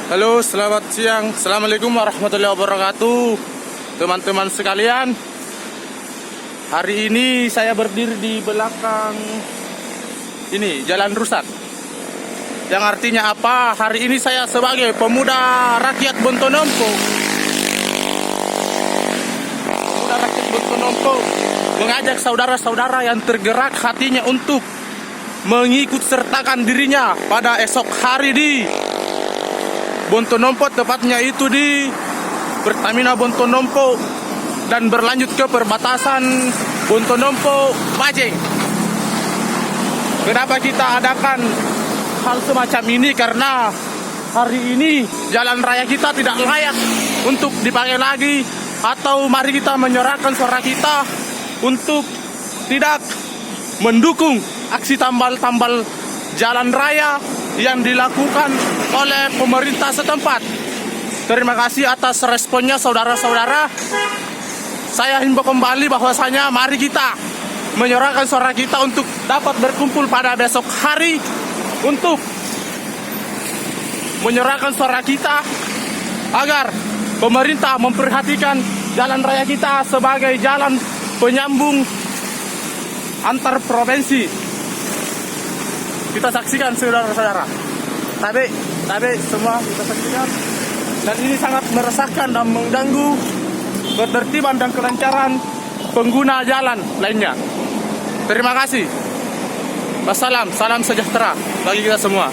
Halo, selamat siang. Assalamualaikum warahmatullahi wabarakatuh. Teman-teman sekalian, hari ini saya berdiri di belakang ini, jalan rusak. Yang artinya apa? Hari ini saya sebagai pemuda rakyat Bontonompo, mengajak saudara-saudara yang tergerak hatinya untuk mengikut sertakan dirinya pada esok hari di Bontonompo, tepatnya itu di Pertamina Bontonompo, dan berlanjut ke perbatasan Bontonompo Bajeng. Kenapa kita adakan hal semacam ini? Karena hari ini jalan raya kita tidak layak untuk dipakai lagi, atau mari kita menyuarakan suara kita untuk tidak mendukung aksi tambal-tambal jalan raya yang dilakukan oleh pemerintah setempat. Terima kasih atas responnya saudara-saudara. Saya himbau kembali bahwasanya mari kita menyuarakan suara kita untuk dapat berkumpul pada besok hari untuk menyuarakan suara kita agar pemerintah memperhatikan jalan raya kita sebagai jalan penyambung antar provinsi. Kita saksikan saudara-saudara. Tapi semua kita saksikan. Dan ini sangat meresahkan dan mengganggu ketertiban dan kelancaran pengguna jalan lainnya. Terima kasih. Wassalam, salam sejahtera bagi kita semua.